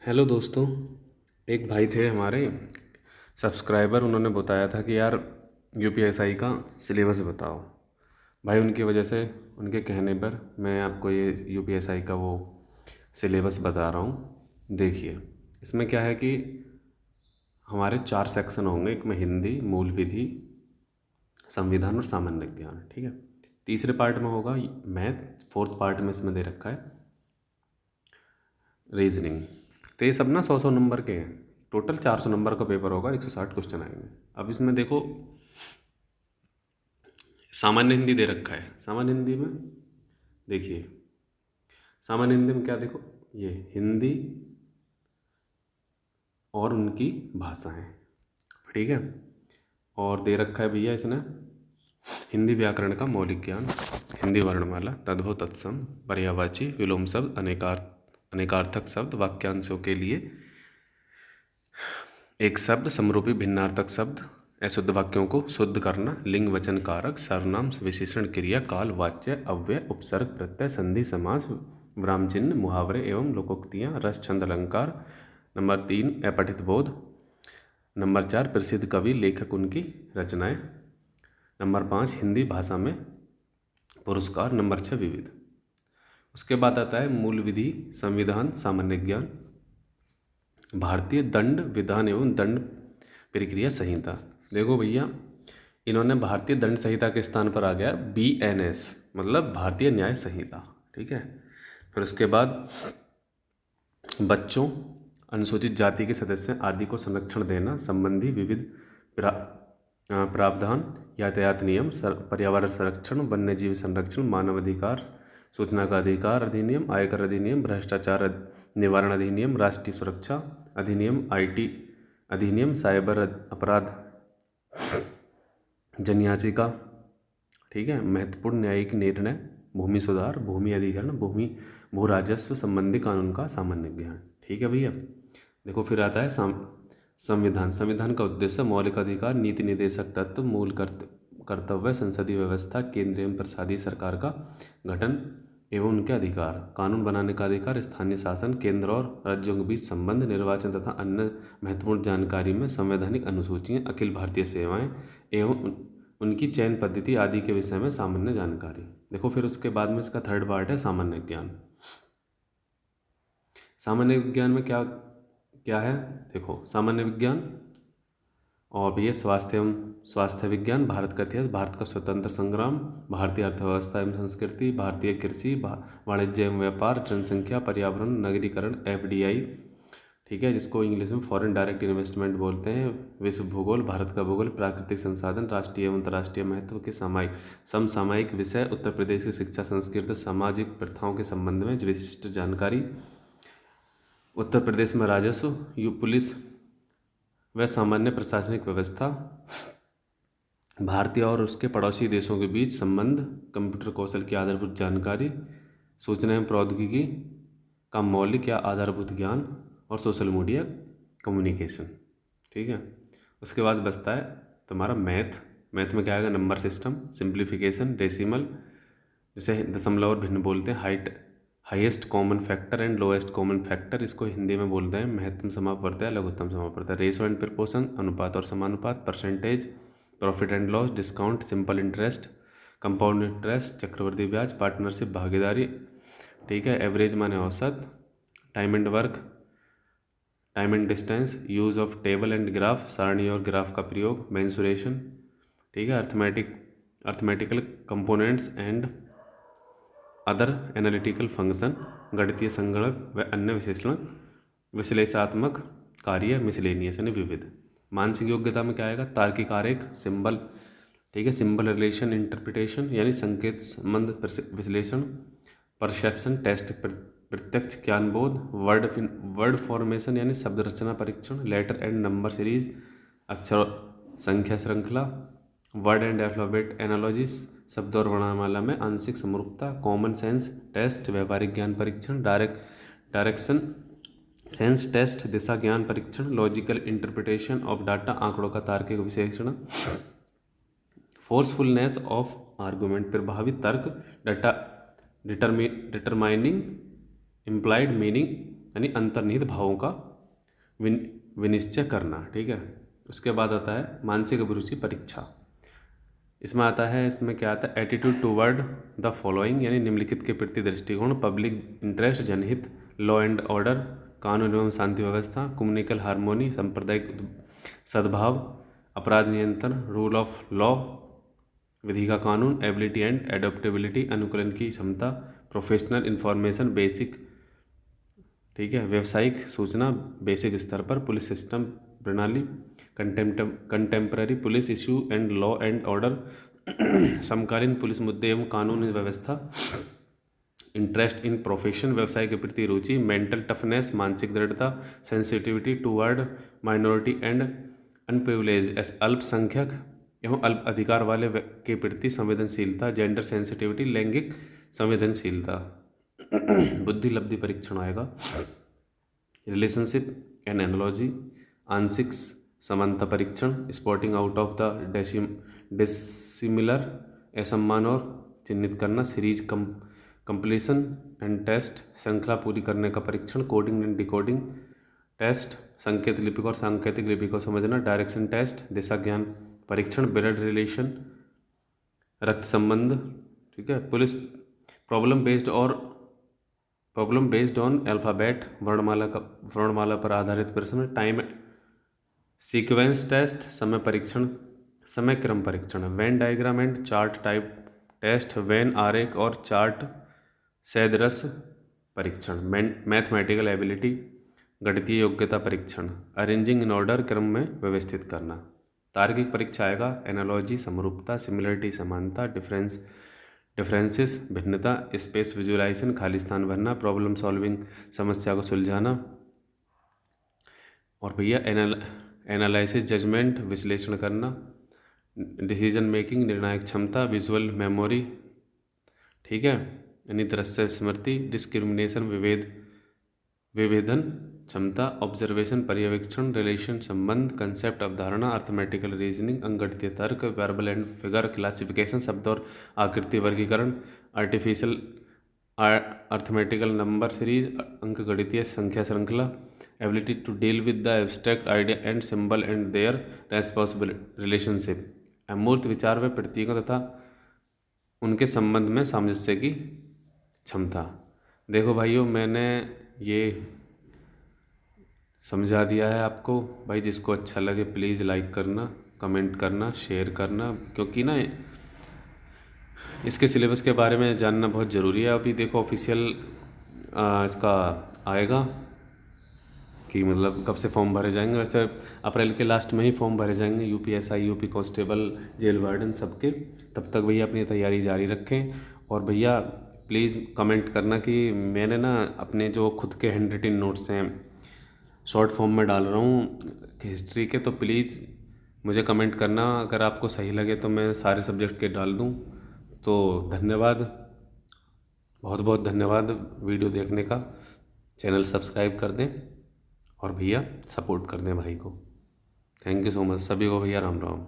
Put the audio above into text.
Hello दोस्तों। एक भाई थे हमारे सब्सक्राइबर, उन्होंने बताया था कि यार यूपीएसआई का सिलेबस बताओ। भाई उनकी वजह से, उनके कहने पर मैं आपको ये यूपीएसआई का वो सिलेबस बता रहा हूँ। देखिए, इसमें क्या है कि हमारे 4 सेक्शन होंगे। एक में हिंदी, मूल विधि, संविधान और सामान्य ज्ञान। ठीक है। तीसरे पार्ट में होगा मैथ। फोर्थ पार्ट में इसमें दे रखा है रीजनिंग। तो ये सब ना 100 नंबर के हैं। टोटल 400 नंबर का पेपर होगा, 160 क्वेश्चन आएंगे। अब इसमें देखो, सामान्य हिंदी दे रखा है। सामान्य हिंदी में देखिए, सामान्य हिंदी में क्या देखो, ये हिंदी और उनकी भाषाएं। ठीक है। और दे रखा है भैया इसने हिंदी व्याकरण का मौलिक ज्ञान, हिंदी वर्णमाला, तद्भव, तत्सम, पर्यायवाची, विलोम शब्द, अनेकार्थक शब्द, वाक्यांशों के लिए एक शब्द, समरूपी भिन्नार्थक शब्द, अशुद्ध वाक्यों को शुद्ध करना, लिंग वचन कारक, सर्वनाम, विशेषण, क्रिया, काल, वाच्य, अव्यय, उपसर्ग, प्रत्यय, संधि, समास, विराम चिन्ह, मुहावरे एवं लोकोक्तियाँ, रस, छंद, अलंकार। नंबर 3 अपठित बोध। नंबर 4 प्रसिद्ध कवि, लेखक, उनकी रचनाएं। नंबर 5 हिंदी भाषा में पुरस्कार। नंबर 6 विविध। उसके बाद आता है मूल विधि, संविधान, सामान्य ज्ञान, भारतीय दंड विधान एवं दंड प्रक्रिया संहिता। देखो भैया, इन्होंने भारतीय दंड संहिता के स्थान पर आ गया BNS, मतलब भारतीय न्याय संहिता। ठीक है। फिर उसके बाद बच्चों, अनुसूचित जाति के सदस्य आदि को संरक्षण देना संबंधी विविध प्रावधान, यातायात नियम, पर्यावरण संरक्षण, वन्यजीव संरक्षण, मानव अधिकार, सूचना का अधिकार अधिनियम, आयकर अधिनियम, भ्रष्टाचार निवारण अधिनियम, राष्ट्रीय सुरक्षा अधिनियम, IT अधिनियम, साइबर अपराध जनयाचिका। ठीक है। महत्वपूर्ण न्यायिक निर्णय, भूमि सुधार, भूमि अधिग्रहण, भू राजस्व संबंधी कानून का सामान्य ज्ञान। ठीक है भैया। देखो फिर आता है संविधान। संविधान का उद्देश्य मौलिक अधिकार, नीति निर्देशक तत्व, मूल कर्तव्य, संसदीय व्यवस्था, केंद्रीय एवं प्रसादी सरकार का गठन एवं उनके अधिकार, कानून बनाने का अधिकार, स्थानीय शासन, केंद्र और राज्यों के बीच संबंध, निर्वाचन तथा अन्य महत्वपूर्ण जानकारी में संवैधानिक अनुसूचियाँ, अखिल भारतीय सेवाएं एवं उनकी चयन पद्धति आदि के विषय में सामान्य जानकारी। देखो फिर उसके बाद में इसका थर्ड पार्ट है सामान्य ज्ञान। सामान्य विज्ञान में क्या क्या है, देखो सामान्य विज्ञान और भी है स्वास्थ्य विज्ञान, भारत का इतिहास, भारत का स्वतंत्र संग्राम, भारतीय अर्थव्यवस्था एवं संस्कृति, भारतीय कृषि, वाणिज्य एवं व्यापार, जनसंख्या, पर्यावरण, नगरीकरण, FDI। ठीक है, जिसको इंग्लिश में फॉरेन डायरेक्ट इन्वेस्टमेंट बोलते हैं, विश्व भूगोल, भारत का भूगोल, प्राकृतिक संसाधन, राष्ट्रीय एवं अंतर्राष्ट्रीय महत्व के समसामयिक विषय, उत्तर प्रदेश की शिक्षा संस्कृति, सामाजिक प्रथाओं के संबंध में विशिष्ट जानकारी, उत्तर प्रदेश में राजस्व, पुलिस व सामान्य प्रशासनिक व्यवस्था, भारतीय और उसके पड़ोसी देशों के बीच संबंध, कंप्यूटर कौशल की आधारभूत जानकारी, सूचना एवं प्रौद्योगिकी का मौलिक या आधारभूत ज्ञान और सोशल मीडिया कम्युनिकेशन। ठीक है। उसके बाद बचता है तुम्हारा मैथ में क्या आएगा, नंबर सिस्टम, सिंप्लीफिकेशन, डेसिमल, जिसे दशमलव और भिन्न बोलते हैं, highest common factor and lowest common factor, इसको हिंदी में बोलते हैं महत्तम समापवर्तय, लघुत्तम समापवर्तय, रेशो एंड प्रपोर्शन, अनुपात और समानुपात, percentage, profit and loss, discount, simple interest, compound interest, चक्रवर्ती ब्याज, पार्टनरशिप, भागीदारी। ठीक है। एवरेज माने औसत, time and work, time and distance, use of table and graph, सारणी और ग्राफ का प्रयोग, मेंसुरेशन। ठीक है। Arithmetical components and other analytical function, गणितीय संगणक व अन्य विश्लेषणात्मक कार्य, मिसलेनियस यानी विविध। मानसिक योग्यता में क्या आएगा, तार्किक आरेख, सिंबल। ठीक है। सिंबल रिलेशन इंटरप्रिटेशन यानी संकेत संबंध विश्लेषण, परसेप्शन टेस्ट प्रत्यक्ष ज्ञानबोध, वर्ड फॉर्मेशन यानी शब्द रचना परीक्षण, लेटर एंड नंबर सीरीज, अक्षर संख्या श्रृंखला, वर्ड एंड अल्फाबेट एनालॉजीज, शब्द और वर्णमाला में आंशिक समरूपता, कॉमन सेंस टेस्ट, व्यावहारिक ज्ञान परीक्षण, डायरेक्शन सेंस टेस्ट, दिशा ज्ञान परीक्षण, लॉजिकल इंटरप्रिटेशन ऑफ डाटा, आंकड़ों का तार्किक विश्लेषण, फोर्सफुलनेस ऑफ आर्गुमेंट, प्रभावी तर्क, डाटा डिटरमाइनिंग इम्प्लाइड मीनिंग, यानी अंतर्निहित भावों का विनिश्चय करना। ठीक है। उसके बाद आता है मानसिक अभिरुचि परीक्षा। इसमें आता है, इसमें क्या आता है, एटीट्यूड टूवर्ड द फॉलोइंग, यानी निम्नलिखित के प्रति दृष्टिकोण, पब्लिक इंटरेस्ट, जनहित, लॉ एंड ऑर्डर, कानून एवं शांति व्यवस्था, कम्युनिकल हार्मोनी, सांप्रदायिक सद्भाव, अपराध नियंत्रण, रूल ऑफ लॉ, विधि का कानून, एबिलिटी एंड एडोप्टेबिलिटी, अनुकूलन की क्षमता, प्रोफेशनल इंफॉर्मेशन बेसिक, ठीक है, व्यावसायिक सूचना बेसिक स्तर पर, पुलिस सिस्टम प्रणाली, contemporary police issue and law and order, समकालीन पुलिस मुद्दे एवं कानून व्यवस्था, इंटरेस्ट इन प्रोफेशन, व्यवसाय के प्रति रुचि, मेंटल टफनेस, मानसिक दृढ़ता, sensitivity toward minority and unprivileged, अल्पसंख्यक एवं अल्प अधिकार वाले के प्रति संवेदनशीलता, जेंडर सेंसिटिविटी, लैंगिक संवेदनशीलता। बुद्धि लब्धि परीक्षण आएगा, रिलेशनशिप एंड एनालॉजी, आंशिक समानता परीक्षण, spotting out of the dissimilar, असम्मान और चिन्हित करना, सीरीज कंप्लीशन एंड टेस्ट, श्रृंखला पूरी करने का परीक्षण, कोडिंग एंड डिकोडिंग टेस्ट, संकेत लिपि और सांकेतिक लिपि को समझना, डायरेक्शन टेस्ट, दिशा ज्ञान परीक्षण, ब्लड रिलेशन, रक्त संबंध। ठीक है। Police problem based on alphabet, वर्णमाला पर आधारित प्रश्न, टाइम सीक्वेंस टेस्ट, समय परीक्षण, समय क्रम परीक्षण, Venn diagram and chart type test, Venn आरेख और चार्ट सदृश परीक्षण, मैथमेटिकल एबिलिटी, गणितीय योग्यता परीक्षण, अरेंजिंग इन ऑर्डर, क्रम में व्यवस्थित करना। तार्किक परीक्षा आएगा, एनालॉजी समरूपता, सिमिलरिटी समानता, डिफरेंसेस भिन्नता, स्पेस विजुअलाइजेशन खाली स्थान भरना, प्रॉब्लम सॉल्विंग समस्या को सुलझाना, और भैया एनालिसिस जजमेंट विश्लेषण करना, डिसीजन मेकिंग निर्णायक क्षमता, विजुअल मेमोरी, ठीक है, यानी दृश्य स्मृति, डिस्क्रिमिनेशन विभेदन क्षमता, ऑब्जर्वेशन पर्यवेक्षण, रिलेशन संबंध, कंसेप्ट अवधारणा, अर्थमेटिकल रीजनिंग, अंकगणितीय तर्क, वर्बल एंड फिगर क्लासिफिकेशन शब्द और आकृति वर्गीकरण, आर्टिफिशियल अर्थमेटिकल नंबर सीरीज, अंकगणितीय संख्या श्रृंखला, ability to deal with the abstract idea and symbol and their responsible relationship, अमूर्त विचार व प्रतीकों तथा उनके संबंध में सामंजस्य की क्षमता। देखो भाइयों, मैंने ये समझा दिया है आपको। भाई जिसको अच्छा लगे प्लीज़ लाइक करना, कमेंट करना, शेयर करना, क्योंकि ना इसके सिलेबस के बारे में जानना बहुत ज़रूरी है। अभी देखो ऑफिशियल इसका आएगा कि मतलब कब से फॉर्म भरे जाएंगे। वैसे अप्रैल के लास्ट में ही फॉर्म भरे जाएंगे, UPSI, UP constable, jail warden सबके। तब तक भैया अपनी तैयारी जारी रखें। और भैया प्लीज़ कमेंट करना कि मैंने ना अपने जो खुद के हैंड रिटन नोट्स हैं शॉर्ट फॉर्म में डाल रहा हूँ हिस्ट्री के, तो प्लीज़ मुझे कमेंट करना अगर आपको सही लगे तो मैं सारे सब्जेक्ट के डाल दूँ। तो धन्यवाद, बहुत बहुत धन्यवाद वीडियो देखने का। चैनल सब्सक्राइब कर दें और भैया सपोर्ट कर दें भाई को। थैंक यू सो मच सभी को भैया, राम राम।